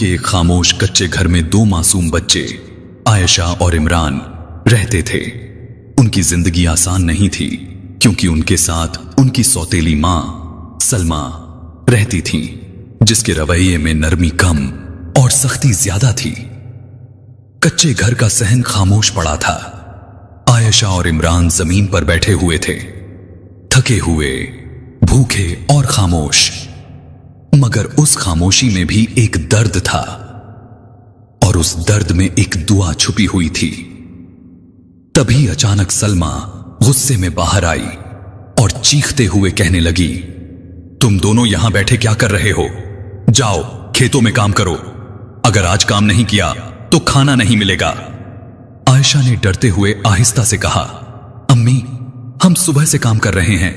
के एक खामोश कच्चे घर में दो मासूम बच्चे आयशा और इमरान रहते थे। उनकी जिंदगी आसान नहीं थी क्योंकि उनके साथ उनकी सौतेली मां सलमा रहती थी, जिसके रवैये में नरमी कम और सख्ती ज्यादा थी। कच्चे घर का सहन खामोश पड़ा था। आयशा और इमरान जमीन पर बैठे हुए थे, थके हुए, भूखे और खामोश। मगर उस खामोशी में भी एक दर्द था और उस दर्द में एक दुआ छुपी हुई थी। तभी अचानक सलमा गुस्से में बाहर आई और चीखते हुए कहने लगी, तुम दोनों यहां बैठे क्या कर रहे हो? जाओ खेतों में काम करो। अगर आज काम नहीं किया तो खाना नहीं मिलेगा। आयशा ने डरते हुए आहिस्ता से कहा, अम्मी, हम सुबह से काम कर रहे हैं,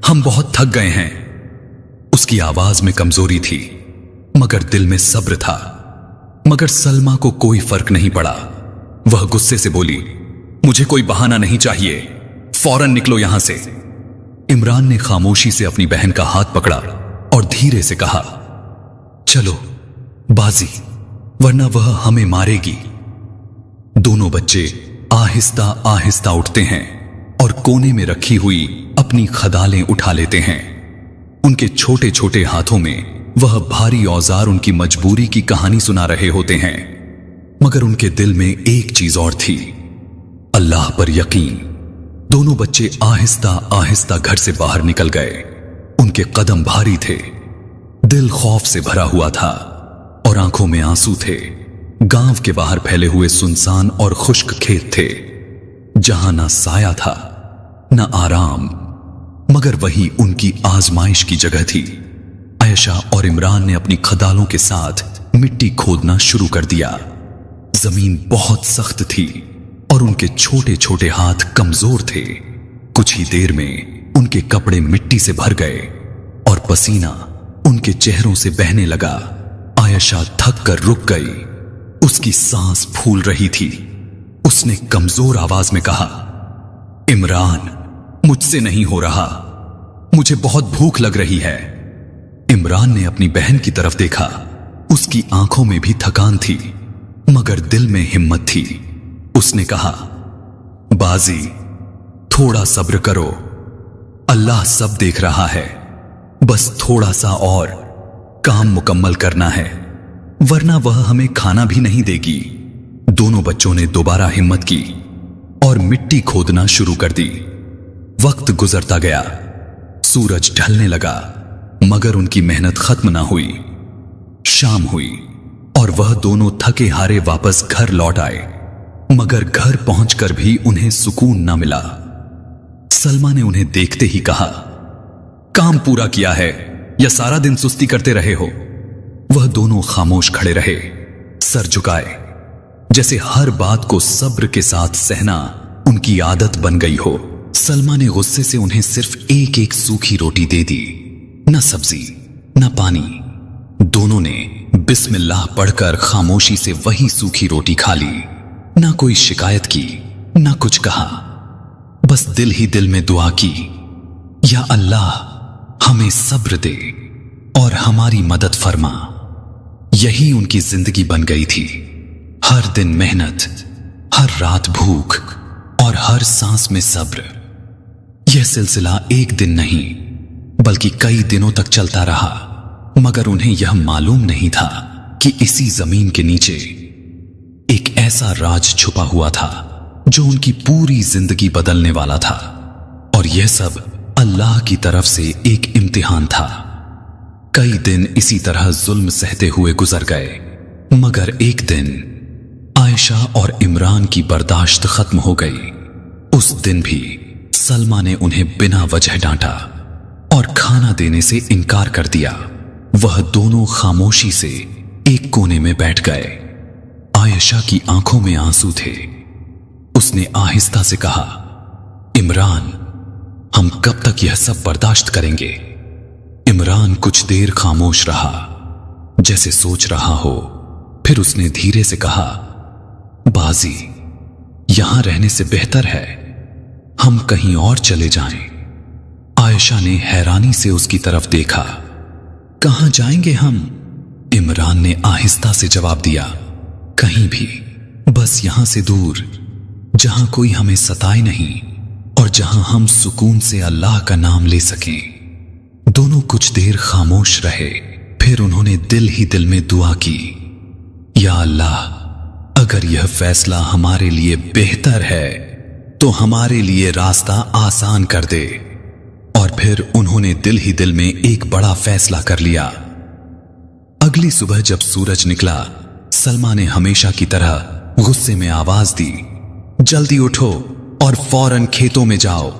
हम बहुत थक गए हैं। उसकी आवाज में कमजोरी थी मगर दिल में सब्र था। मगर सलमा को कोई फर्क नहीं पड़ा। वह गुस्से से बोली, मुझे कोई बहाना नहीं चाहिए, फौरन निकलो यहां से। इमरान ने खामोशी से अपनी बहन का हाथ पकड़ा और धीरे से कहा, चलो बाजी, वरना वह हमें मारेगी। दोनों बच्चे आहिस्ता आहिस्ता उठते हैं और कोने में रखी हुई अपनी खदालें उठा लेते हैं। उनके छोटे छोटे हाथों में वह भारी औजार उनकी मजबूरी की कहानी सुना रहे होते हैं। मगर उनके दिल में एक चीज और थी, अल्लाह पर यकीन। दोनों बच्चे आहिस्ता आहिस्ता घर से बाहर निकल गए। उनके कदम भारी थे, दिल खौफ से भरा हुआ था और आंखों में आंसू थे। गांव के बाहर फैले हुए सुनसान और खुश्क खेत थे, जहां ना साया था ना आराम, मगर वही उनकी आजमाइश की जगह थी। आयशा और इमरान ने अपनी खदालों के साथ मिट्टी खोदना शुरू कर दिया। जमीन बहुत सख्त थी और उनके छोटे छोटे हाथ कमजोर थे। कुछ ही देर में उनके कपड़े मिट्टी से भर गए और पसीना उनके चेहरों से बहने लगा। आयशा थक कर रुक गई, उसकी सांस फूल रही थी। उसने कमजोर आवाज में कहा, इमरान, मुझसे नहीं हो रहा, मुझे बहुत भूख लग रही है। इमरान ने अपनी बहन की तरफ देखा। उसकी आंखों में भी थकान थी मगर दिल में हिम्मत थी। उसने कहा, बाजी, थोड़ा सब्र करो, अल्लाह सब देख रहा है। बस थोड़ा सा और काम मुकम्मल करना है, वरना वह हमें खाना भी नहीं देगी। दोनों बच्चों ने दोबारा हिम्मत की और मिट्टी खोदना शुरू कर दी। वक्त गुजरता गया, सूरज ढलने लगा मगर उनकी मेहनत खत्म ना हुई। शाम हुई और वह दोनों थके हारे वापस घर लौट आए, मगर घर पहुंचकर भी उन्हें सुकून ना मिला। सलमा ने उन्हें देखते ही कहा, काम पूरा किया है या सारा दिन सुस्ती करते रहे हो? वह दोनों खामोश खड़े रहे, सर झुकाए, जैसे हर बात को सब्र के साथ सहना उनकी आदत बन गई हो। सलमा ने गुस्से से उन्हें सिर्फ एक एक सूखी रोटी दे दी, न सब्जी न पानी। दोनों ने बिस्मिल्लाह पढ़कर खामोशी से वही सूखी रोटी खा ली। ना कोई शिकायत की, ना कुछ कहा, बस दिल ही दिल में दुआ की, या अल्लाह हमें सब्र दे और हमारी मदद फरमा। यही उनकी जिंदगी बन गई थी। हर दिन मेहनत, हर रात भूख और हर सांस में सब्र। यह सिलसिला एक दिन नहीं बल्कि कई दिनों तक चलता रहा, मगर उन्हें यह मालूम नहीं था कि इसी जमीन के नीचे एक ऐसा राज छुपा हुआ था जो उनकी पूरी जिंदगी बदलने वाला था। और यह सब अल्लाह की तरफ से एक इम्तिहान था। कई दिन इसी तरह जुल्म सहते हुए गुजर गए, मगर एक दिन आयशा और इमरान की बर्दाश्त खत्म हो गई। उस दिन भी सलमा ने उन्हें बिना वजह डांटा और खाना देने से इनकार कर दिया। वह दोनों खामोशी से एक कोने में बैठ गए। आयशा की आंखों में आंसू थे। उसने आहिस्ता से कहा, इमरान, हम कब तक यह सब बर्दाश्त करेंगे? इमरान कुछ देर खामोश रहा, जैसे सोच रहा हो। फिर उसने धीरे से कहा, बाजी, यहां रहने से बेहतर है हम कहीं और चले जाएं। आयशा ने हैरानी से उसकी तरफ देखा। कहां जाएंगे हम? इमरान ने आहिस्ता से जवाब दिया, कहीं भी, बस यहां से दूर, जहां कोई हमें सताए नहीं और जहां हम सुकून से अल्लाह का नाम ले सकें। दोनों कुछ देर खामोश रहे, फिर उन्होंने दिल ही दिल में दुआ की, या अल्लाह, अगर यह फैसला हमारे लिए बेहतर है तो हमारे लिए रास्ता आसान कर दे। और फिर उन्होंने दिल ही दिल में एक बड़ा फैसला कर लिया। अगली सुबह जब सूरज निकला, सलमा ने हमेशा की तरह गुस्से में आवाज दी, जल्दी उठो और फौरन खेतों में जाओ।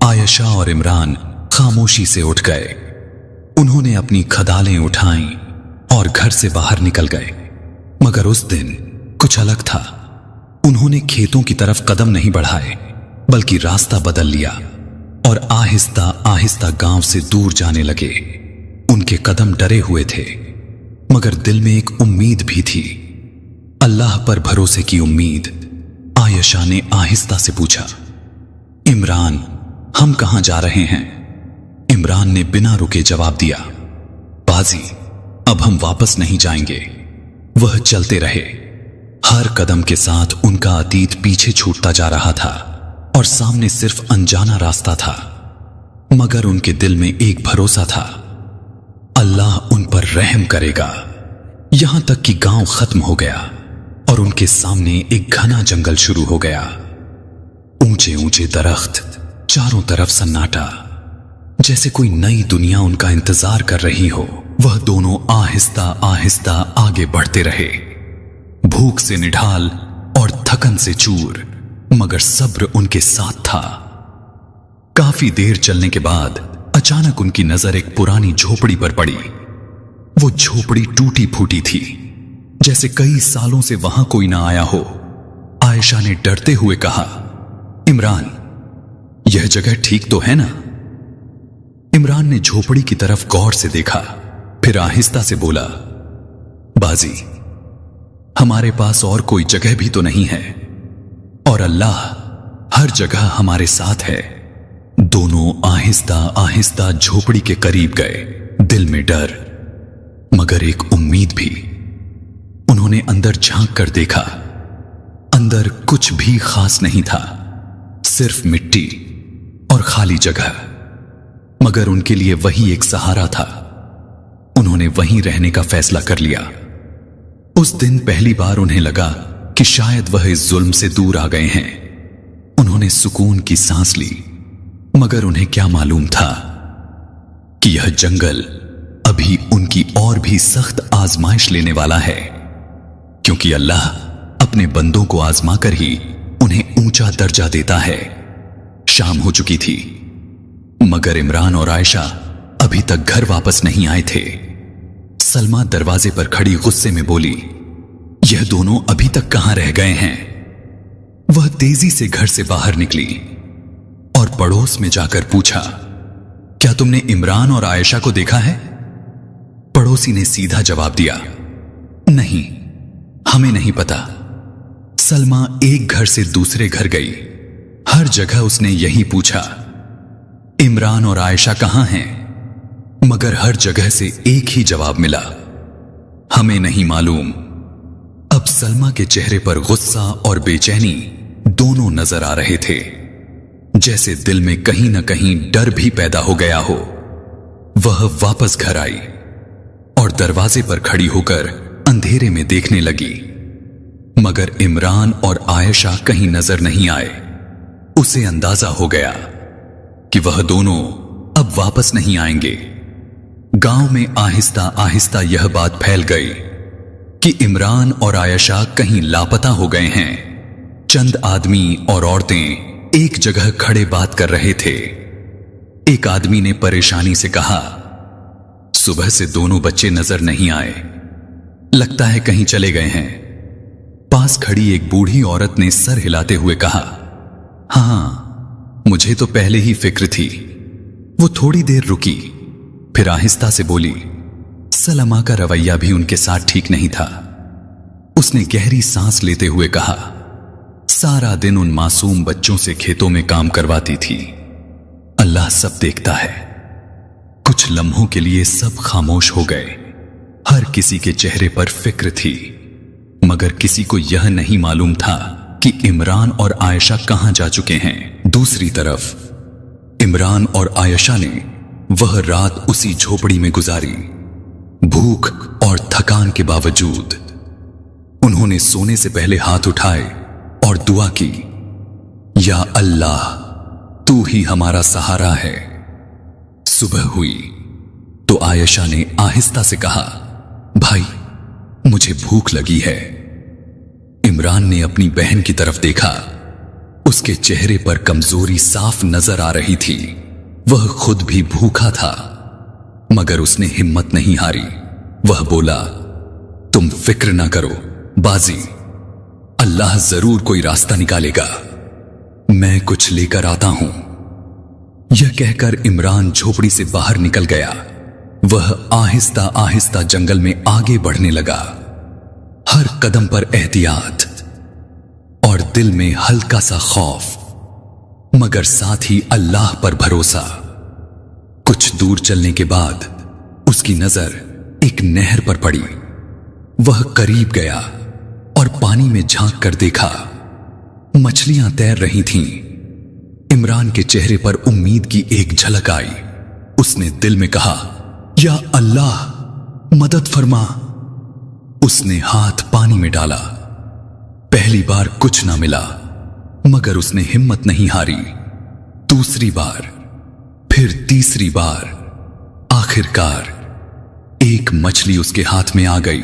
आयशा और इमरान खामोशी से उठ गए। उन्होंने अपनी खदालें उठाईं और घर से बाहर निकल गए। मगर उस दिन कुछ अलग था। उन्होंने खेतों की तरफ कदम नहीं बढ़ाए, बल्कि रास्ता बदल लिया और आहिस्ता आहिस्ता गांव से दूर जाने लगे। उनके कदम डरे हुए थे, मगर दिल में एक उम्मीद भी थी, अल्लाह पर भरोसे की उम्मीद। आयशा ने आहिस्ता से पूछा, इमरान, हम कहां जा रहे हैं? इमरान ने बिना रुके जवाब दिया, बाजी, अब हम वापस नहीं जाएंगे। वह चलते रहे। हर कदम के साथ उनका अतीत पीछे छूटता जा रहा था और सामने सिर्फ अनजाना रास्ता था। मगर उनके दिल में एक भरोसा था, अल्लाह उन पर रहम करेगा। यहां तक कि गांव खत्म हो गया और उनके सामने एक घना जंगल शुरू हो गया। ऊंचे ऊंचे दरख्त, चारों तरफ सन्नाटा, जैसे कोई नई दुनिया उनका इंतजार कर रही हो। वह दोनों आहिस्ता आहिस्ता आगे बढ़ते रहे, भूख से निढाल और थकन से चूर, मगर सब्र उनके साथ था। काफी देर चलने के बाद अचानक उनकी नजर एक पुरानी झोपड़ी पर पड़ी। वो झोपड़ी टूटी फूटी थी, जैसे कई सालों से वहां कोई ना आया हो। आयशा ने डरते हुए कहा, इमरान, यह जगह ठीक तो है ना? इमरान ने झोपड़ी की तरफ गौर से देखा, फिर आहिस्ता से बोला, बाजी, हमारे पास और कोई जगह भी तो नहीं है और अल्लाह हर जगह हमारे साथ है। दोनों आहिस्ता आहिस्ता झोपड़ी के करीब गए, दिल में डर मगर एक उम्मीद भी। उन्होंने अंदर झांक कर देखा। अंदर कुछ भी खास नहीं था, सिर्फ मिट्टी और खाली जगह, मगर उनके लिए वही एक सहारा था। उन्होंने वहीं रहने का फैसला कर लिया। उस दिन पहली बार उन्हें लगा कि शायद वह इस जुल्म से दूर आ गए हैं। उन्होंने सुकून की सांस ली, मगर उन्हें क्या मालूम था कि यह जंगल अभी उनकी और भी सख्त आजमाइश लेने वाला है, क्योंकि अल्लाह अपने बंदों को आजमा कर ही उन्हें ऊंचा दर्जा देता है। शाम हो चुकी थी, मगर इमरान और आयशा अभी तक घर वापस नहीं आए थे। सलमा दरवाजे पर खड़ी गुस्से में बोली, यह दोनों अभी तक कहां रह गए हैं? वह तेजी से घर से बाहर निकली और पड़ोस में जाकर पूछा, क्या तुमने इमरान और आयशा को देखा है? पड़ोसी ने सीधा जवाब दिया, नहीं, हमें नहीं पता। सलमा एक घर से दूसरे घर गई। हर जगह उसने यही पूछा, इमरान और आयशा कहां हैं? मगर हर जगह से एक ही जवाब मिला, हमें नहीं मालूम। अब सलमा के चेहरे पर गुस्सा और बेचैनी दोनों नजर आ रहे थे, जैसे दिल में कहीं ना कहीं डर भी पैदा हो गया हो। वह वापस घर आई और दरवाजे पर खड़ी होकर अंधेरे में देखने लगी, मगर इमरान और आयशा कहीं नजर नहीं आए। उसे अंदाजा हो गया कि वह दोनों अब वापस नहीं आएंगे। गांव में आहिस्ता आहिस्ता यह बात फैल गई कि इमरान और आयशा कहीं लापता हो गए हैं। चंद आदमी और औरतें एक जगह खड़े बात कर रहे थे। एक आदमी ने परेशानी से कहा, सुबह से दोनों बच्चे नजर नहीं आए, लगता है कहीं चले गए हैं। पास खड़ी एक बूढ़ी औरत ने सर हिलाते हुए कहा, हाँ, मुझे तो पहले ही फिक्र थी। वो थोड़ी देर रुकी, फिर आहिस्ता से बोली, सलमा का रवैया भी उनके साथ ठीक नहीं था। उसने गहरी सांस लेते हुए कहा, सारा दिन उन मासूम बच्चों से खेतों में काम करवाती थी। अल्लाह सब देखता है। कुछ लम्हों के लिए सब खामोश हो गए। हर किसी के चेहरे पर फिक्र थी, मगर किसी को यह नहीं मालूम था कि इमरान और आयशा कहां जा चुके हैं। दूसरी तरफ इमरान और आयशा ने वह रात उसी झोपड़ी में गुजारी। भूख और थकान के बावजूद उन्होंने सोने से पहले हाथ उठाए और दुआ की, या अल्लाह, तू ही हमारा सहारा है। सुबह हुई तो आयशा ने आहिस्ता से कहा, भाई, मुझे भूख लगी है। इमरान ने अपनी बहन की तरफ देखा। उसके चेहरे पर कमजोरी साफ नजर आ रही थी। वह खुद भी भूखा था, मगर उसने हिम्मत नहीं हारी। वह बोला, तुम फिक्र ना करो बाजी, अल्लाह जरूर कोई रास्ता निकालेगा। मैं कुछ लेकर आता हूं। यह कहकर इमरान झोपड़ी से बाहर निकल गया। वह आहिस्ता आहिस्ता जंगल में आगे बढ़ने लगा, हर कदम पर एहतियात और दिल में हल्का सा खौफ, मगर साथ ही अल्लाह पर भरोसा। कुछ दूर चलने के बाद उसकी नजर एक नहर पर पड़ी। वह करीब गया और पानी में झांक कर देखा। मछलियां तैर रही थीं। इमरान के चेहरे पर उम्मीद की एक झलक आई। उसने दिल में कहा, या अल्लाह, मदद फरमा। उसने हाथ पानी में डाला। पहली बार कुछ ना मिला, मगर उसने हिम्मत नहीं हारी। दूसरी बार, फिर तीसरी बार। आखिरकार एक मछली उसके हाथ में आ गई।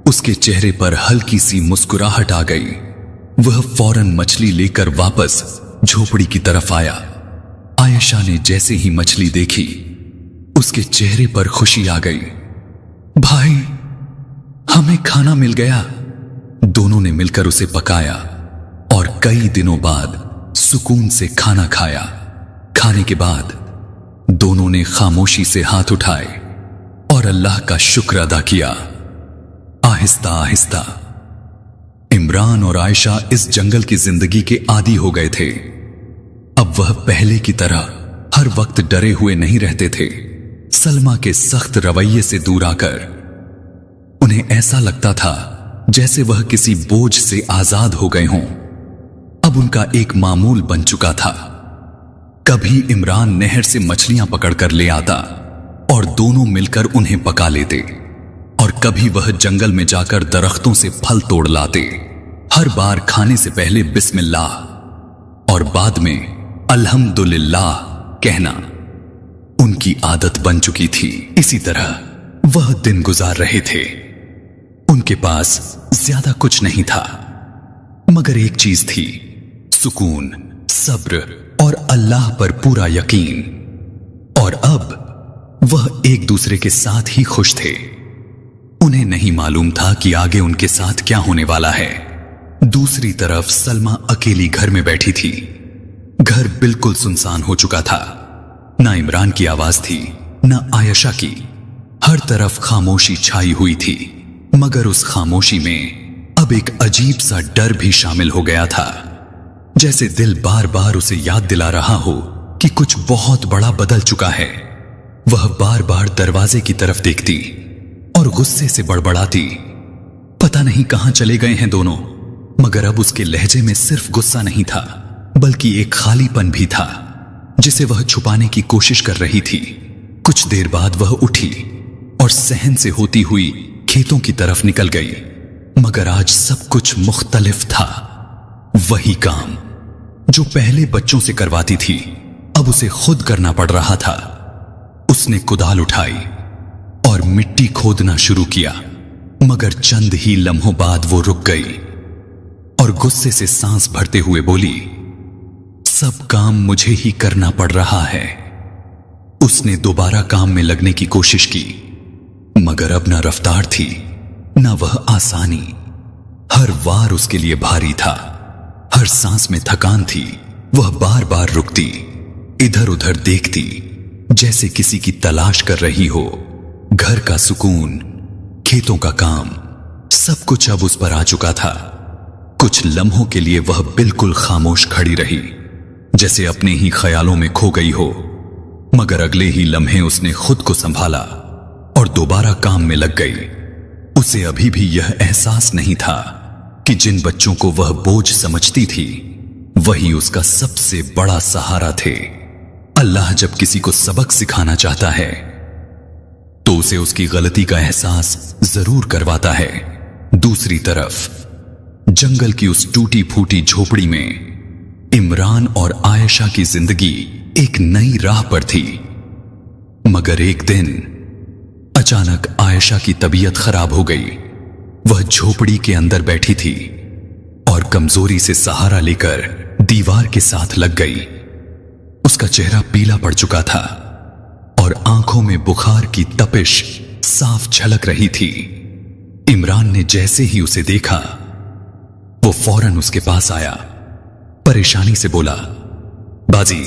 उसके चेहरे पर हल्की सी मुस्कुराहट आ गई। वह फौरन मछली लेकर वापस झोपड़ी की तरफ आया। आयशा ने जैसे ही मछली देखी, उसके चेहरे पर खुशी आ गई। भाई, हमें खाना मिल गया। दोनों ने मिलकर उसे पकाया और कई दिनों बाद सुकून से खाना खाया। खाने के बाद दोनों ने खामोशी से हाथ उठाए और अल्लाह का शुक्र अदा किया। आहिस्ता आहिस्ता इमरान और आयशा इस जंगल की जिंदगी के आदी हो गए थे। अब वह पहले की तरह हर वक्त डरे हुए नहीं रहते थे। सलमा के सख्त रवैये से दूर आकर उन्हें ऐसा लगता था जैसे वह किसी बोझ से आजाद हो गए हों। अब उनका एक मामूल बन चुका था। कभी इमरान नहर से मछलियां पकड़कर ले आता और दोनों मिलकर उन्हें पका लेते, और कभी वह जंगल में जाकर दरख्तों से फल तोड़ लाते। हर बार खाने से पहले बिस्मिल्लाह और बाद में अल्हम्दुलिल्लाह कहना उनकी आदत बन चुकी थी। इसी तरह वह दिन गुजार रहे थे। उनके पास ज्यादा कुछ नहीं था, मगर एक चीज थी, सुकून, सब्र और अल्लाह पर पूरा यकीन। और अब वह एक दूसरे के साथ ही खुश थे। उन्हें नहीं मालूम था कि आगे उनके साथ क्या होने वाला है। दूसरी तरफ सलमा अकेली घर में बैठी थी। घर बिल्कुल सुनसान हो चुका था। ना इमरान की आवाज थी, ना आयशा की। हर तरफ खामोशी छाई हुई थी, मगर उस खामोशी में अब एक अजीब सा डर भी शामिल हो गया था। जैसे दिल बार बार उसे याद दिला रहा हो कि कुछ बहुत बड़ा बदल चुका है। वह बार बार दरवाजे की तरफ देखती और गुस्से से बड़बड़ाती, पता नहीं कहां चले गए हैं दोनों। मगर अब उसके लहजे में सिर्फ गुस्सा नहीं था, बल्कि एक खालीपन भी था जिसे वह छुपाने की कोशिश कर रही थी। कुछ देर बाद वह उठी और सहन से होती हुई खेतों की तरफ निकल गई। मगर आज सब कुछ मुख्तलिफ था। वही काम जो पहले बच्चों से करवाती थी, अब उसे खुद करना पड़ रहा था। उसने कुदाल उठाई और मिट्टी खोदना शुरू किया, मगर चंद ही लम्हों बाद वो रुक गई और गुस्से से सांस भरते हुए बोली, सब काम मुझे ही करना पड़ रहा है। उसने दोबारा काम में लगने की कोशिश की, मगर अब ना रफ्तार थी, ना वह आसानी। हर वार उसके लिए भारी था। हर सांस में थकान थी। वह बार बार रुकती, इधर उधर देखती, जैसे किसी की तलाश कर रही हो। घर का सुकून, खेतों का काम, सब कुछ अब उस पर आ चुका था। कुछ लम्हों के लिए वह बिल्कुल खामोश खड़ी रही, जैसे अपने ही ख्यालों में खो गई हो। मगर अगले ही लम्हे उसने खुद को संभाला और और दोबारा काम में लग गई। उसे अभी भी यह एहसास नहीं था कि जिन बच्चों को वह बोझ समझती थी वही उसका सबसे बड़ा सहारा थे। अल्लाह जब किसी को सबक सिखाना चाहता है तो उसे उसकी गलती का एहसास जरूर करवाता है। दूसरी तरफ जंगल की उस टूटी फूटी झोपड़ी में इमरान और आयशा की जिंदगी एक नई राह पर थी। मगर एक दिन अचानक आयशा की तबीयत खराब हो गई। वह झोपड़ी के अंदर बैठी थी और कमजोरी से सहारा लेकर दीवार के साथ लग गई। उसका चेहरा पीला पड़ चुका था और आंखों में बुखार की तपिश साफ झलक रही थी। इमरान ने जैसे ही उसे देखा वो फौरन उसके पास आया, परेशानी से बोला, बाजी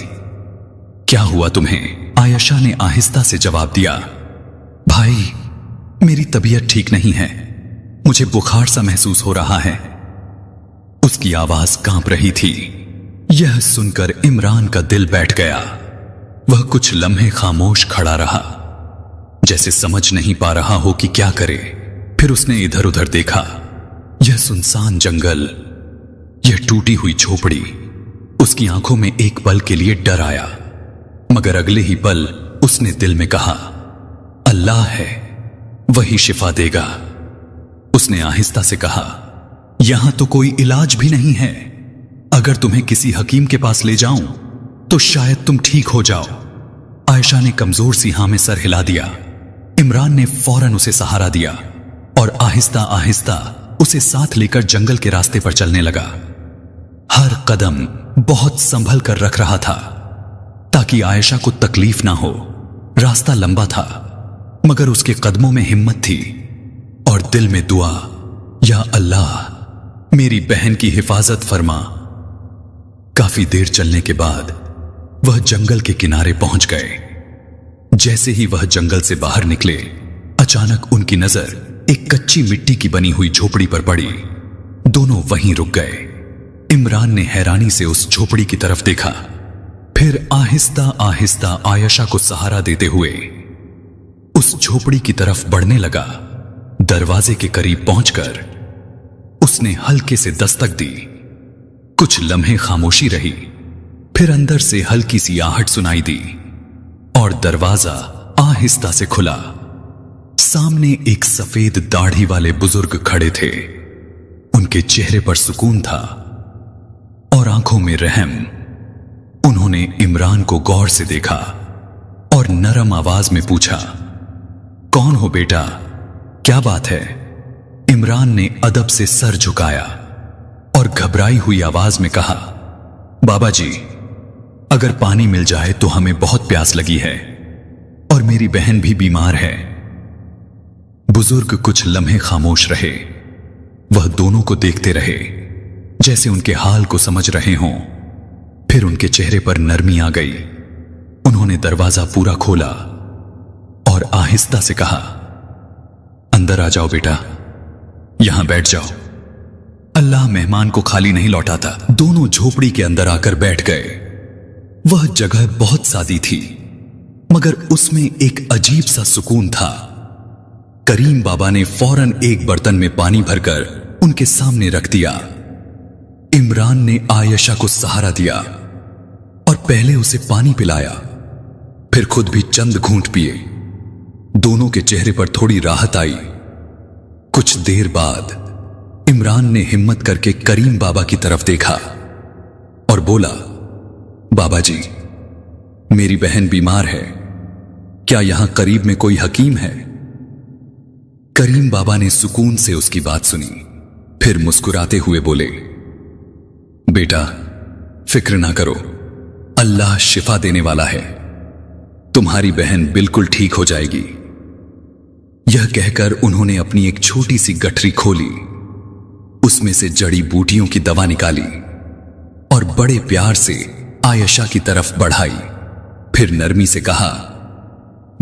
क्या हुआ तुम्हें? आयशा ने आहिस्ता से जवाब दिया, भाई मेरी तबीयत ठीक नहीं है, मुझे बुखार सा महसूस हो रहा है। उसकी आवाज कांप रही थी। यह सुनकर इमरान का दिल बैठ गया। वह कुछ लम्हे खामोश खड़ा रहा, जैसे समझ नहीं पा रहा हो कि क्या करे। फिर उसने इधर उधर देखा। यह सुनसान जंगल, यह टूटी हुई झोपड़ी। उसकी आंखों में एक पल के लिए डर आया, मगर अगले ही पल उसने दिल में कहा, अल्लाह है, वही शिफा देगा। उसने आहिस्ता से कहा, यहां तो कोई इलाज भी नहीं है। अगर तुम्हें किसी हकीम के पास ले जाऊं तो शायद तुम ठीक हो जाओ। आयशा ने कमजोर सी हाँ में सर हिला दिया। इमरान ने फौरन उसे सहारा दिया और आहिस्ता आहिस्ता उसे साथ लेकर जंगल के रास्ते पर चलने लगा। हर कदम बहुत संभल कर रख रहा था ताकि आयशा को तकलीफ ना हो। रास्ता लंबा था मगर उसके कदमों में हिम्मत थी और दिल में दुआ, या अल्लाह मेरी बहन की हिफाजत फरमा। काफी देर चलने के बाद वह जंगल के किनारे पहुंच गए। जैसे ही वह जंगल से बाहर निकले, अचानक उनकी नजर एक कच्ची मिट्टी की बनी हुई झोपड़ी पर पड़ी। दोनों वहीं रुक गए। इमरान ने हैरानी से उस झोपड़ी की तरफ देखा, फिर आहिस्ता आहिस्ता आयशा को सहारा देते हुए उस झोपड़ी की तरफ बढ़ने लगा। दरवाजे के करीब पहुंचकर उसने हल्के से दस्तक दी। कुछ लम्हे खामोशी रही, फिर अंदर से हल्की सी आहट सुनाई दी और दरवाजा आहिस्ता से खुला। सामने एक सफेद दाढ़ी वाले बुजुर्ग खड़े थे। उनके चेहरे पर सुकून था और आंखों में रहम। उन्होंने इमरान को गौर से देखा और नरम आवाज में पूछा, कौन हो बेटा, क्या बात है? इमरान ने अदब से सर झुकाया और घबराई हुई आवाज में कहा, बाबा जी, अगर पानी मिल जाए तो हमें बहुत प्यास लगी है और मेरी बहन भी बीमार है। बुजुर्ग कुछ लम्हे खामोश रहे। वह दोनों को देखते रहे जैसे उनके हाल को समझ रहे हों। फिर उनके चेहरे पर नरमी आ गई। उन्होंने दरवाजा पूरा खोला और आहिस्ता से कहा, अंदर आ जाओ बेटा, यहां बैठ जाओ। अल्लाह मेहमान को खाली नहीं लौटाता। दोनों झोपड़ी के अंदर आकर बैठ गए। वह जगह बहुत सादी थी मगर उसमें एक अजीब सा सुकून था। करीम बाबा ने फौरन एक बर्तन में पानी भरकर उनके सामने रख दिया। इमरान ने आयशा को सहारा दिया और पहले उसे पानी पिलाया, फिर खुद भी चंद घूंट पिए। दोनों के चेहरे पर थोड़ी राहत आई। कुछ देर बाद इमरान ने हिम्मत करके करीम बाबा की तरफ देखा और बोला, बाबा जी, मेरी बहन बीमार है, क्या यहां करीब में कोई हकीम है? करीम बाबा ने सुकून से उसकी बात सुनी, फिर मुस्कुराते हुए बोले, बेटा फिक्र ना करो, अल्लाह शिफा देने वाला है, तुम्हारी बहन बिल्कुल ठीक हो जाएगी। यह कहकर उन्होंने अपनी एक छोटी सी गठरी खोली, उसमें से जड़ी बूटियों की दवा निकाली और बड़े प्यार से आयशा की तरफ बढ़ाई। फिर नरमी से कहा,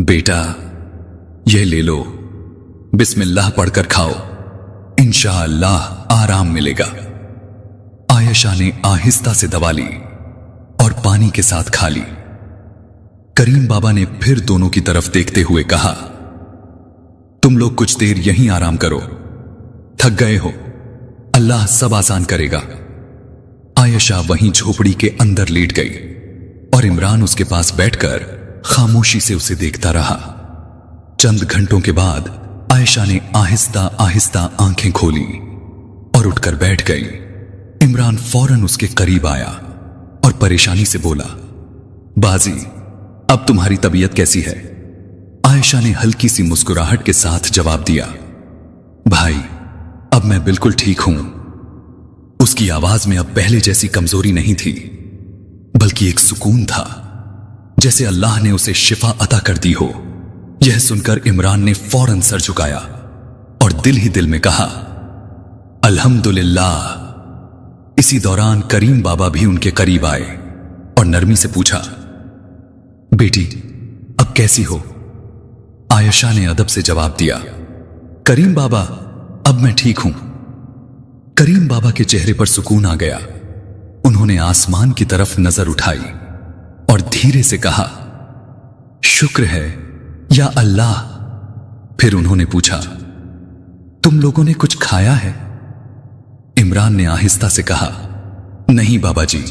बेटा यह ले लो, बिस्मिल्लाह पढ़कर खाओ, इंशाअल्लाह आराम मिलेगा। आयशा ने आहिस्ता से दवा ली और पानी के साथ खा ली। करीम बाबा ने फिर दोनों की तरफ देखते हुए कहा, तुम लोग कुछ देर यहीं आराम करो, थक गए हो, अल्लाह सब आसान करेगा। आयशा वहीं झोपड़ी के अंदर लेट गई और इमरान उसके पास बैठकर खामोशी से उसे देखता रहा। चंद घंटों के बाद आयशा ने आहिस्ता आहिस्ता आंखें खोली और उठकर बैठ गई। इमरान फौरन उसके करीब आया और परेशानी से बोला, बाजी, अब तुम्हारी तबीयत कैसी है? आयशा ने हल्की सी मुस्कुराहट के साथ जवाब दिया, भाई, अब मैं बिल्कुल ठीक हूं। उसकी आवाज में अब पहले जैसी कमजोरी नहीं थी, बल्कि एक सुकून था, जैसे अल्लाह ने उसे शिफा अता कर दी हो। यह सुनकर इमरान ने फौरन सर झुकाया और दिल ही दिल में कहा, अल्हम्दुलिल्लाह। इसी दौरान करीम बाबा भी उनके करीब आए और नरमी से पूछा, बेटी, अब कैसी हो? आयशा ने अदब से जवाब दिया, करीम बाबा, अब मैं ठीक हूं। करीम बाबा के चेहरे पर सुकून आ गया। उन्होंने आसमान की तरफ नजर उठाई और धीरे से कहा, शुक्र है या अल्लाह। फिर उन्होंने पूछा, तुम लोगों ने कुछ खाया है? इमरान ने आहिस्ता से कहा, नहीं बाबा जी,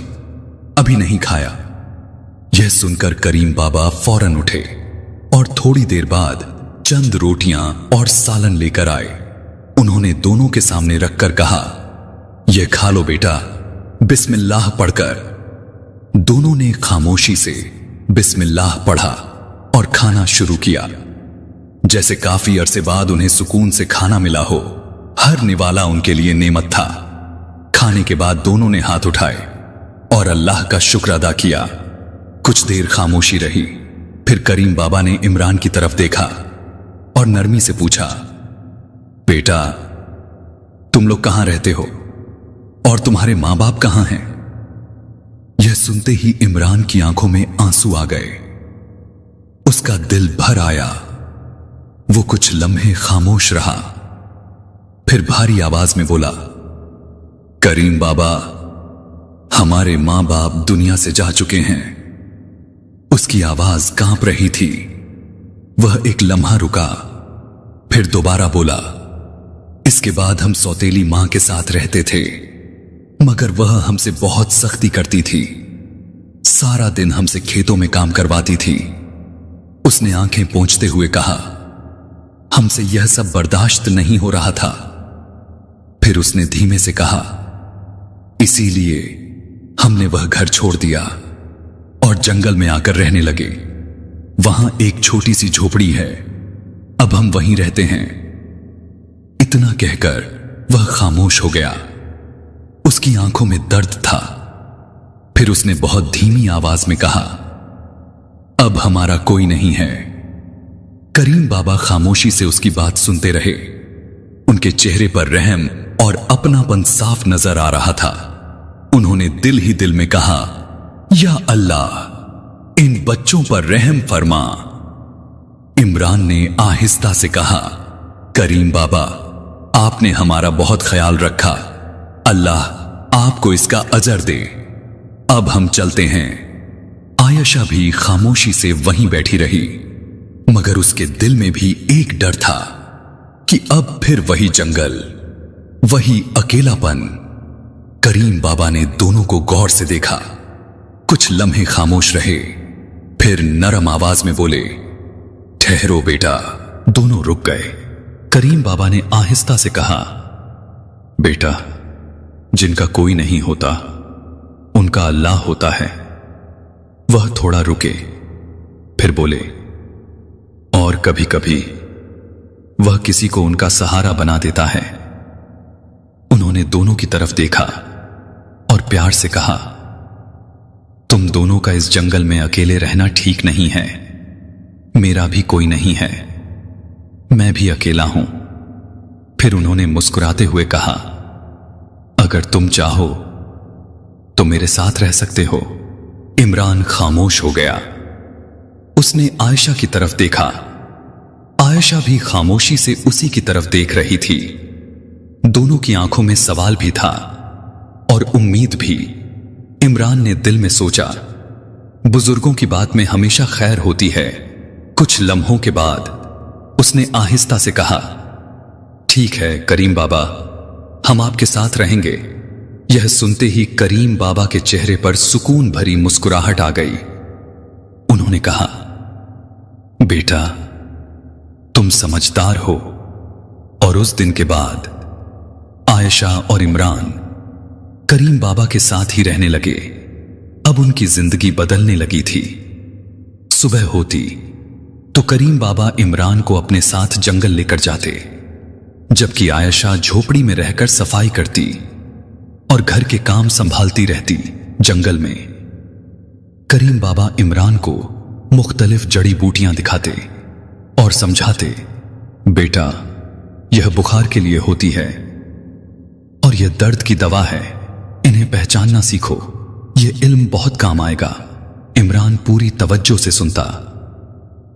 अभी नहीं खाया। यह सुनकर करीम बाबा फौरन उठे और थोड़ी देर बाद चंद रोटियां और सालन लेकर आए। उन्होंने दोनों के सामने रखकर कहा, यह खा लो बेटा, बिस्मिल्लाह पढ़कर। दोनों ने खामोशी से बिस्मिल्लाह पढ़ा और खाना शुरू किया। जैसे काफी अरसे बाद उन्हें सुकून से खाना मिला हो। हर निवाला उनके लिए नेमत था। खाने के बाद दोनों ने हाथ उठाए और अल्लाह का शुक्र अदा किया। कुछ देर खामोशी रही। फिर करीम बाबा ने इमरान की तरफ देखा और नरमी से पूछा, बेटा, तुम लोग कहां रहते हो और तुम्हारे मां बाप कहां हैं? यह सुनते ही इमरान की आंखों में आंसू आ गए। उसका दिल भर आया। वो कुछ लम्हे खामोश रहा, फिर भारी आवाज में बोला, करीम बाबा, हमारे मां बाप दुनिया से जा चुके हैं। उसकी आवाज कांप रही थी। वह एक लम्हा रुका, फिर दोबारा बोला, इसके बाद हम सौतेली मां के साथ रहते थे, मगर वह हमसे बहुत सख्ती करती थी। सारा दिन हमसे खेतों में काम करवाती थी। उसने आंखें पोंछते हुए कहा, हमसे यह सब बर्दाश्त नहीं हो रहा था। फिर उसने धीमे से कहा, इसीलिए हमने वह घर छोड़ दिया और जंगल में आकर रहने लगे। वहां एक छोटी सी झोपड़ी है, अब हम वहीं रहते हैं। इतना कहकर वह खामोश हो गया। उसकी आंखों में दर्द था। फिर उसने बहुत धीमी आवाज में कहा, अब हमारा कोई नहीं है। करीम बाबा खामोशी से उसकी बात सुनते रहे। उनके चेहरे पर रहम और अपनापन साफ नजर आ रहा था। उन्होंने दिल ही दिल में कहा, या अल्लाह, इन बच्चों पर रहम फरमा। इमरान ने आहिस्ता से कहा, करीम बाबा, आपने हमारा बहुत ख्याल रखा। अल्लाह आपको इसका अजर दे। अब हम चलते हैं। आयशा भी खामोशी से वहीं बैठी रही, मगर उसके दिल में भी एक डर था कि अब फिर वही जंगल, वही अकेलापन। करीम बाबा ने दोनों को गौर से देखा। कुछ लम्हे खामोश रहे, फिर नरम आवाज में बोले, ठहरो बेटा। दोनों रुक गए। करीम बाबा ने आहिस्ता से कहा, बेटा, जिनका कोई नहीं होता उनका अल्लाह होता है। वह थोड़ा रुके, फिर बोले, और कभी कभी वह किसी को उनका सहारा बना देता है। उन्होंने दोनों की तरफ देखा और प्यार से कहा, तुम दोनों का इस जंगल में अकेले रहना ठीक नहीं है। मेरा भी कोई नहीं है, मैं भी अकेला हूं। फिर उन्होंने मुस्कुराते हुए कहा, अगर तुम चाहो तो मेरे साथ रह सकते हो। इमरान खामोश हो गया। उसने आयशा की तरफ देखा। आयशा भी खामोशी से उसी की तरफ देख रही थी। दोनों की आंखों में सवाल भी था और उम्मीद भी। इमरान ने दिल में सोचा, बुजुर्गों की बात में हमेशा खैर होती है। कुछ लम्हों के बाद उसने आहिस्ता से कहा, ठीक है करीम बाबा, हम आपके साथ रहेंगे। यह सुनते ही करीम बाबा के चेहरे पर सुकून भरी मुस्कुराहट आ गई। उन्होंने कहा, बेटा तुम समझदार हो। और उस दिन के बाद आयशा और इमरान करीम बाबा के साथ ही रहने लगे। अब उनकी जिंदगी बदलने लगी थी। सुबह होती तो करीम बाबा इमरान को अपने साथ जंगल लेकर जाते, जबकि आयशा झोपड़ी में रहकर सफाई करती और घर के काम संभालती रहती। जंगल में करीम बाबा इमरान को मुख्तलिफ जड़ी बूटियां दिखाते और समझाते, बेटा यह बुखार के लिए होती है और यह दर्द की दवा है, इन्हें पहचानना सीखो, यह इल्म बहुत काम आएगा। इमरान पूरी तवज्जो से सुनता,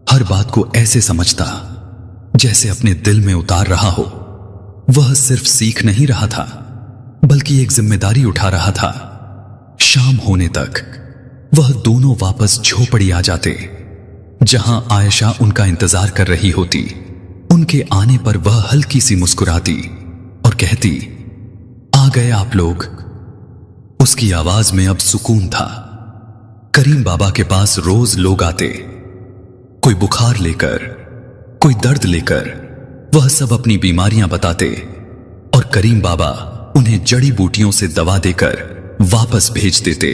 हर बात को ऐसे समझता जैसे अपने दिल में उतार रहा हो। वह सिर्फ सीख नहीं रहा था बल्कि एक जिम्मेदारी उठा रहा था। शाम होने तक वह दोनों वापस झोपड़ी आ जाते, जहां आयशा उनका इंतजार कर रही होती। उनके आने पर वह हल्की सी मुस्कुराती और कहती, आ गए आप लोग। उसकी आवाज में अब सुकून था। करीम बाबा के पास रोज लोग आते, कोई बुखार लेकर, कोई दर्द लेकर। वह सब अपनी बीमारियां बताते और करीम बाबा उन्हें जड़ी बूटियों से दवा देकर वापस भेज देते।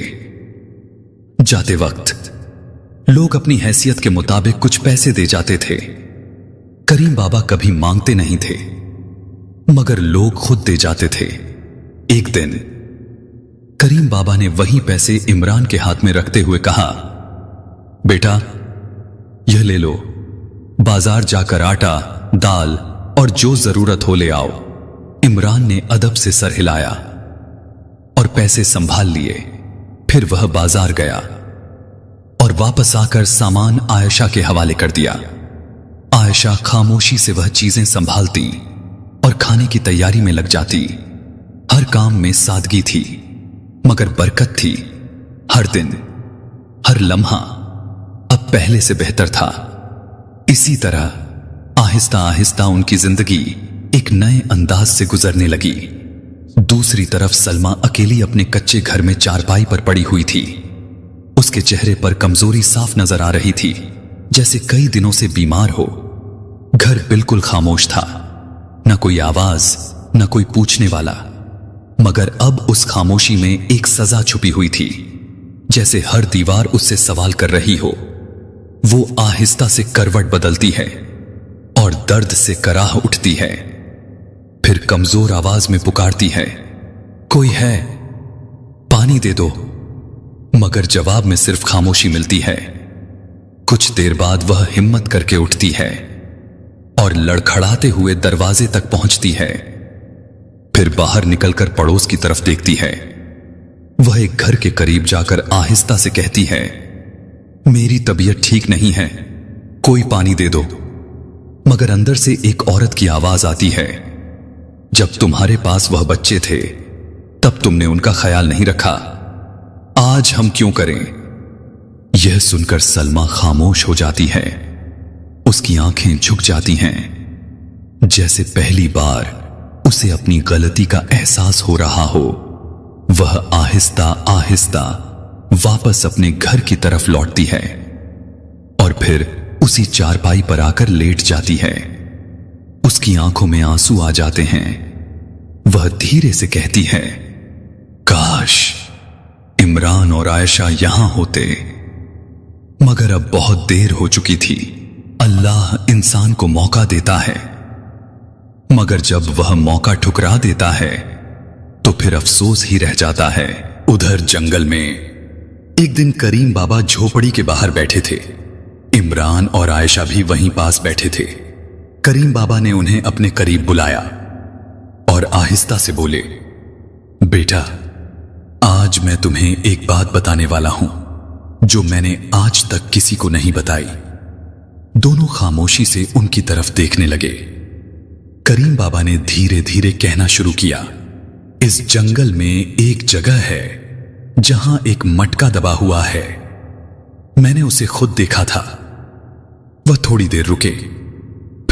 जाते वक्त लोग अपनी हैसियत के मुताबिक कुछ पैसे दे जाते थे। करीम बाबा कभी मांगते नहीं थे, मगर लोग खुद दे जाते थे। एक दिन करीम बाबा ने वही पैसे इमरान के हाथ में रखते हुए कहा, बेटा यह ले लो, बाजार जाकर आटा, दाल और जो जरूरत हो ले आओ। इमरान ने अदब से सर हिलाया और पैसे संभाल लिए। फिर वह बाजार गया और वापस आकर सामान आयशा के हवाले कर दिया। आयशा खामोशी से वह चीजें संभालती और खाने की तैयारी में लग जाती। हर काम में सादगी थी मगर बरकत थी। हर दिन, हर लम्हा अब पहले से बेहतर था। इसी तरह आहिस्ता आहिस्ता उनकी जिंदगी एक नए अंदाज से गुजरने लगी। दूसरी तरफ सलमा अकेली अपने कच्चे घर में चारपाई पर पड़ी हुई थी। उसके चेहरे पर कमजोरी साफ नजर आ रही थी, जैसे कई दिनों से बीमार हो। घर बिल्कुल खामोश था, न कोई आवाज, न कोई पूछने वाला। मगर अब उस खामोशी में एक सजा छुपी हुई थी, जैसे हर दीवार उससे सवाल कर रही हो। वो आहिस्ता से करवट बदलती है और दर्द से कराह उठती है। फिर कमजोर आवाज में पुकारती है, कोई है, पानी दे दो। मगर जवाब में सिर्फ खामोशी मिलती है। कुछ देर बाद वह हिम्मत करके उठती है और लड़खड़ाते हुए दरवाजे तक पहुंचती है। फिर बाहर निकलकर पड़ोस की तरफ देखती है। वह एक घर के करीब जाकर आहिस्ता से कहती है, मेरी तबीयत ठीक नहीं है, कोई पानी दे दो। मगर अंदर से एक औरत की आवाज आती है, जब तुम्हारे पास वह बच्चे थे तब तुमने उनका ख्याल नहीं रखा, आज हम क्यों करें? यह सुनकर सलमा खामोश हो जाती है। उसकी आंखें झुक जाती हैं, जैसे पहली बार उसे अपनी गलती का एहसास हो रहा हो। वह आहिस्ता आहिस्ता वापस अपने घर की तरफ लौटती है और फिर उसी चारपाई पर आकर लेट जाती है। उसकी आंखों में आंसू आ जाते हैं। वह धीरे से कहती है, काश इमरान और आयशा यहां होते। मगर अब बहुत देर हो चुकी थी। अल्लाह इंसान को मौका देता है, मगर जब वह मौका ठुकरा देता है तो फिर अफसोस ही रह जाता है। उधर जंगल में एक दिन करीम बाबा झोपड़ी के बाहर बैठे थे। इमरान और आयशा भी वहीं पास बैठे थे। करीम बाबा ने उन्हें अपने करीब बुलाया और आहिस्ता से बोले, बेटा आज मैं तुम्हें एक बात बताने वाला हूं जो मैंने आज तक किसी को नहीं बताई। दोनों खामोशी से उनकी तरफ देखने लगे। करीम बाबा ने धीरे धीरे कहना शुरू किया, इस जंगल में एक जगह है जहां एक मटका दबा हुआ है। मैंने उसे खुद देखा था। वह थोड़ी देर रुके,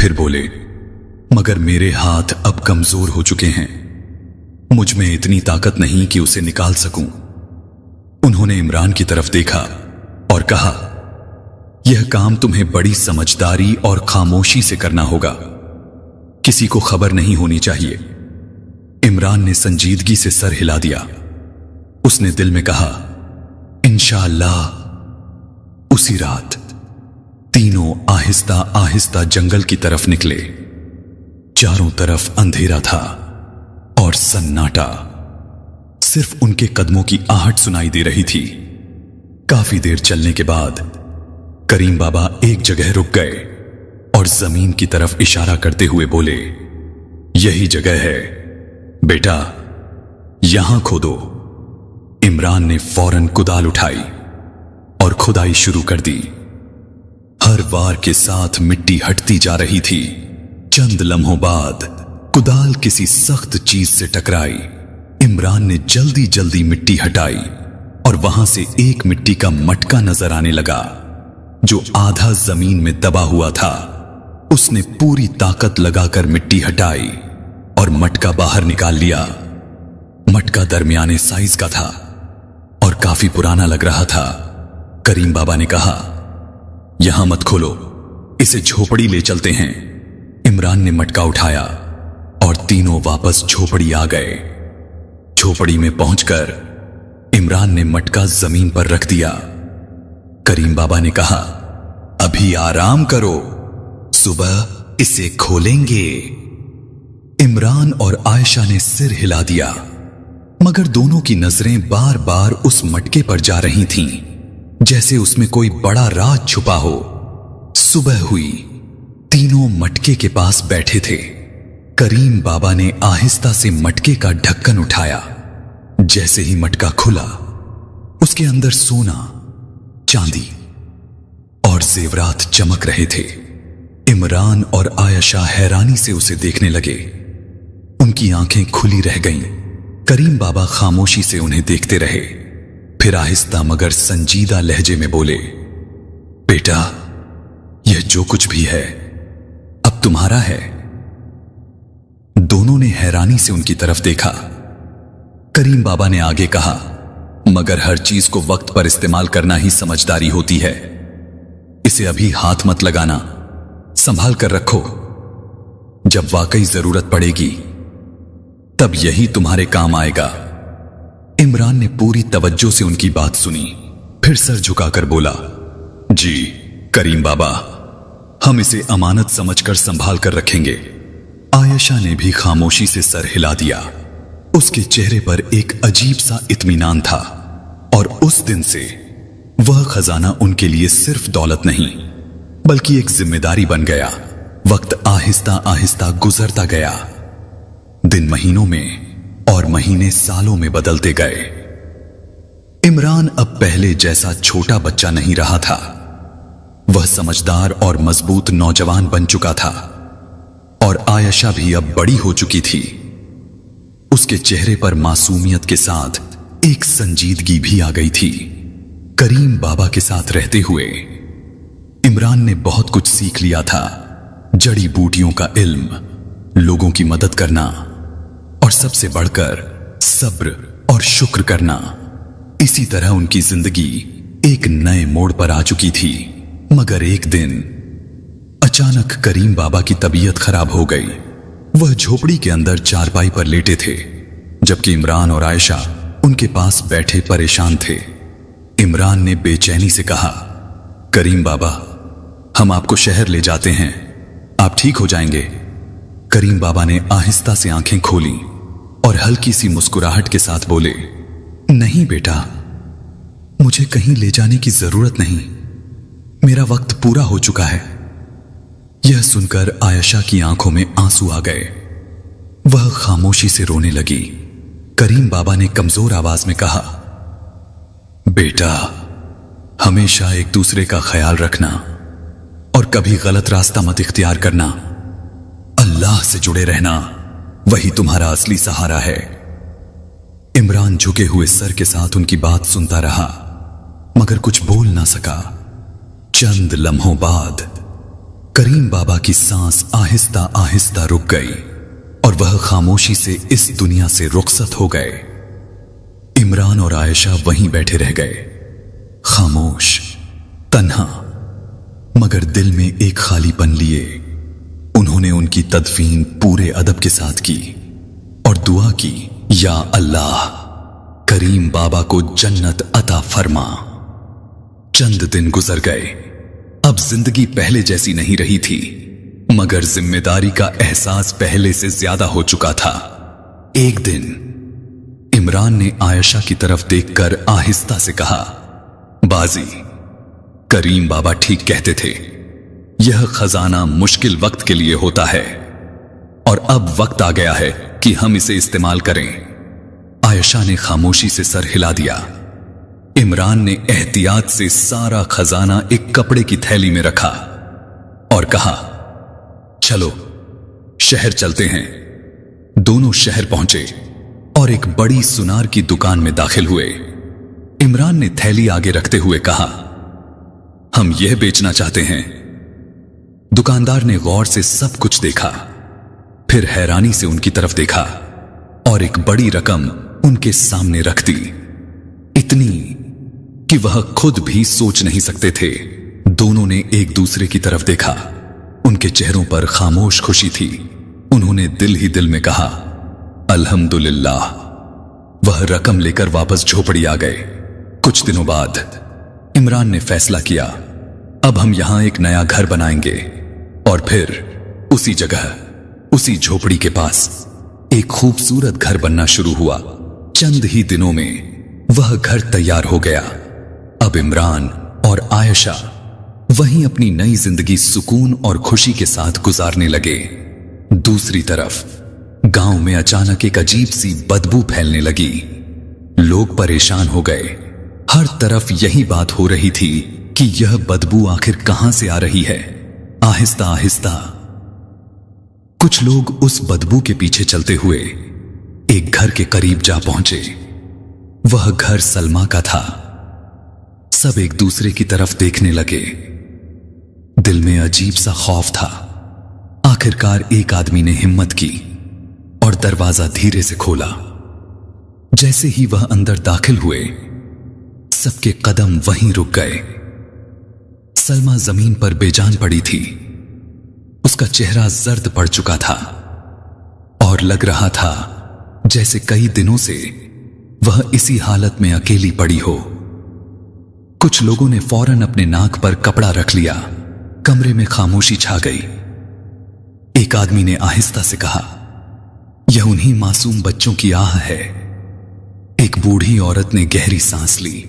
फिर बोले, मगर मेरे हाथ अब कमजोर हो चुके हैं, मुझ में इतनी ताकत नहीं कि उसे निकाल सकूं। उन्होंने इमरान की तरफ देखा और कहा, यह काम तुम्हें बड़ी समझदारी और खामोशी से करना होगा, किसी को खबर नहीं होनी चाहिए। इमरान ने संजीदगी से सर हिला दिया। उसने दिल में कहा, इंशाअल्लाह। उसी रात तीनों आहिस्ता आहिस्ता जंगल की तरफ निकले। चारों तरफ अंधेरा था और सन्नाटा, सिर्फ उनके कदमों की आहट सुनाई दे रही थी। काफी देर चलने के बाद करीम बाबा एक जगह रुक गए और जमीन की तरफ इशारा करते हुए बोले, यही जगह है बेटा, यहां खोदो। इमरान ने फौरन कुदाल उठाई और खुदाई शुरू कर दी। हर वार के साथ मिट्टी हटती जा रही थी। चंद लम्हों बाद कुदाल किसी सख्त चीज से टकराई। इमरान ने जल्दी जल्दी मिट्टी हटाई और वहां से एक मिट्टी का मटका नजर आने लगा जो आधा जमीन में दबा हुआ था। उसने पूरी ताकत लगाकर मिट्टी हटाई और मटका बाहर निकाल लिया। मटका दरमियाने साइज का था और काफी पुराना लग रहा था। करीम बाबा ने कहा, यहां मत खोलो, इसे झोपड़ी ले चलते हैं। इमरान ने मटका उठाया और तीनों वापस झोपड़ी आ गए। झोपड़ी में पहुंचकर इमरान ने मटका जमीन पर रख दिया। करीम बाबा ने कहा, अभी आराम करो, सुबह इसे खोलेंगे। इमरान और आयशा ने सिर हिला दिया, मगर दोनों की नजरें बार बार उस मटके पर जा रही थीं, जैसे उसमें कोई बड़ा राज छुपा हो। सुबह हुई, तीनों मटके के पास बैठे थे। करीम बाबा ने आहिस्ता से मटके का ढक्कन उठाया। जैसे ही मटका खुला, उसके अंदर सोना, चांदी और जेवरात चमक रहे थे। इमरान और आयशा हैरानी से उसे देखने लगे। उनकी आंखें खुली रह गईं। करीम बाबा खामोशी से उन्हें देखते रहे। फिर आहिस्ता मगर संजीदा लहजे में बोले, बेटा, यह जो कुछ भी है अब तुम्हारा है। दोनों ने हैरानी से उनकी तरफ देखा। करीम बाबा ने आगे कहा, मगर हर चीज को वक्त पर इस्तेमाल करना ही समझदारी होती है। इसे अभी हाथ मत लगाना, संभाल कर रखो। जब वाकई जरूरत पड़ेगी तब यही तुम्हारे काम आएगा। इमरान ने पूरी तवज्जो से उनकी बात सुनी, फिर सर झुकाकर बोला, जी करीम बाबा, हम इसे अमानत समझकर संभाल कर रखेंगे। आयशा ने भी खामोशी से सर हिला दिया। उसके चेहरे पर एक अजीब सा इत्मीनान था और उस दिन से वह खजाना उनके लिए सिर्फ दौलत नहीं बल्कि एक जिम्मेदारी बन गया। वक्त आहिस्ता आहिस्ता गुजरता गया। दिन महीनों में और महीने सालों में बदलते गए। इमरान अब पहले जैसा छोटा बच्चा नहीं रहा था। वह समझदार और मजबूत नौजवान बन चुका था और आयशा भी अब बड़ी हो चुकी थी। उसके चेहरे पर मासूमियत के साथ एक संजीदगी भी आ गई थी। करीम बाबा के साथ रहते हुए इमरान ने बहुत कुछ सीख लिया था। जड़ी बूटियों का इल्म, लोगों की मदद करना और सबसे बढ़कर सब्र और शुक्र करना। इसी तरह उनकी जिंदगी एक नए मोड़ पर आ चुकी थी। मगर एक दिन अचानक करीम बाबा की तबीयत खराब हो गई। वह झोपड़ी के अंदर चारपाई पर लेटे थे, जबकि इमरान और आयशा उनके पास बैठे परेशान थे। इमरान ने बेचैनी से कहा, करीम बाबा, हम आपको शहर ले जाते हैं, आप ठीक हो जाएंगे। करीम बाबा ने आहिस्ता से आंखें खोली और हल्की सी मुस्कुराहट के साथ बोले, नहीं बेटा, मुझे कहीं ले जाने की जरूरत नहीं, मेरा वक्त पूरा हो चुका है। यह सुनकर आयशा की आंखों में आंसू आ गए। वह खामोशी से रोने लगी। करीम बाबा ने कमजोर आवाज में कहा, बेटा, हमेशा एक दूसरे का ख्याल रखना और कभी गलत रास्ता मत इख्तियार करना। अल्लाह से जुड़े रहना, वही तुम्हारा असली सहारा है। इमरान झुके हुए सर के साथ उनकी बात सुनता रहा, मगर कुछ बोल ना सका। चंद लम्हों बाद کریم بابا کی سانس آہستہ آہستہ رک گئی اور وہ خاموشی سے اس دنیا سے رخصت ہو گئے۔ عمران اور عائشہ وہیں بیٹھے رہ گئے، خاموش، تنہا، مگر دل میں ایک خالی پن لیے۔ انہوں نے ان کی تدفین پورے ادب کے ساتھ کی اور دعا کی، یا اللہ، کریم بابا کو جنت عطا فرما۔ چند دن گزر گئے، اب زندگی پہلے جیسی نہیں رہی تھی، مگر ذمہ داری کا احساس پہلے سے زیادہ ہو چکا تھا۔ ایک دن عمران نے عائشہ کی طرف دیکھ کر آہستہ سے کہا، بازی، کریم بابا ٹھیک کہتے تھے، یہ خزانہ مشکل وقت کے لیے ہوتا ہے اور اب وقت آ گیا ہے کہ ہم اسے استعمال کریں۔ عائشہ نے خاموشی سے سر ہلا دیا۔ عمران نے احتیاط سے سارا خزانہ ایک کپڑے کی تھیلی میں رکھا اور کہا، چلو شہر چلتے ہیں۔ دونوں شہر پہنچے اور ایک بڑی سنار کی دکان میں داخل ہوئے۔ عمران نے تھیلی آگے رکھتے ہوئے کہا، ہم یہ بیچنا چاہتے ہیں۔ دکاندار نے غور سے سب کچھ دیکھا، پھر حیرانی سے ان کی طرف دیکھا اور ایک بڑی رقم ان کے سامنے رکھ دی، اتنی کہ وہ خود بھی سوچ نہیں سکتے تھے۔ دونوں نے ایک دوسرے کی طرف دیکھا، ان کے چہروں پر خاموش خوشی تھی۔ انہوں نے دل ہی دل میں کہا، الحمدللہ۔ وہ رقم لے کر واپس جھوپڑی آ گئے۔ کچھ دنوں بعد عمران نے فیصلہ کیا، اب ہم یہاں ایک نیا گھر بنائیں گے، اور پھر اسی جگہ، اسی جھوپڑی کے پاس ایک خوبصورت گھر بننا شروع ہوا۔ چند ہی دنوں میں وہ گھر تیار ہو گیا۔ اب عمران اور عائشہ وہیں اپنی نئی زندگی سکون اور خوشی کے ساتھ گزارنے لگے۔ دوسری طرف گاؤں میں اچانک ایک عجیب سی بدبو پھیلنے لگی۔ لوگ پریشان ہو گئے، ہر طرف یہی بات ہو رہی تھی کہ یہ بدبو آخر کہاں سے آ رہی ہے۔ آہستہ آہستہ کچھ لوگ اس بدبو کے پیچھے چلتے ہوئے ایک گھر کے قریب جا پہنچے۔ وہ گھر سلمہ کا تھا۔ سب ایک دوسرے کی طرف دیکھنے لگے، دل میں عجیب سا خوف تھا۔ آخرکار ایک آدمی نے ہمت کی اور دروازہ دھیرے سے کھولا۔ جیسے ہی وہ اندر داخل ہوئے، سب کے قدم وہیں رک گئے۔ سلمہ زمین پر بے جان پڑی تھی، اس کا چہرہ زرد پڑ چکا تھا اور لگ رہا تھا جیسے کئی دنوں سے وہ اسی حالت میں اکیلی پڑی ہو۔ کچھ لوگوں نے فوراً اپنے ناک پر کپڑا رکھ لیا۔ کمرے میں خاموشی چھا گئی۔ ایک آدمی نے آہستہ سے کہا، یہ انہی معصوم بچوں کی آہ ہے۔ ایک بوڑھی عورت نے گہری سانس لی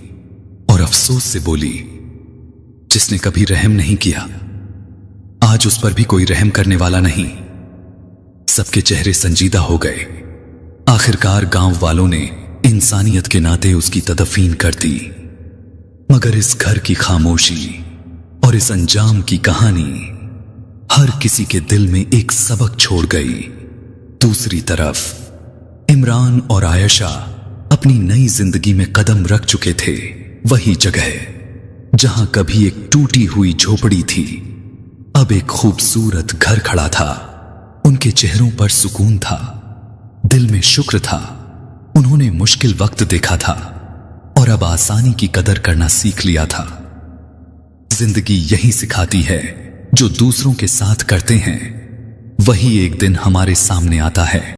اور افسوس سے بولی، جس نے کبھی رحم نہیں کیا، آج اس پر بھی کوئی رحم کرنے والا نہیں۔ سب کے چہرے سنجیدہ ہو گئے۔ آخرکار گاؤں والوں نے انسانیت کے ناطے اس کی تدفین کر دی، مگر اس گھر کی خاموشی اور اس انجام کی کہانی ہر کسی کے دل میں ایک سبق چھوڑ گئی۔ دوسری طرف عمران اور عائشہ اپنی نئی زندگی میں قدم رکھ چکے تھے۔ وہی جگہ جہاں کبھی ایک ٹوٹی ہوئی جھوپڑی تھی، اب ایک خوبصورت گھر کھڑا تھا۔ ان کے چہروں پر سکون تھا، دل میں شکر تھا۔ انہوں نے مشکل وقت دیکھا تھا اور اب آسانی کی قدر کرنا سیکھ لیا تھا۔ زندگی یہی سکھاتی ہے، جو دوسروں کے ساتھ کرتے ہیں وہی ایک دن ہمارے سامنے آتا ہے۔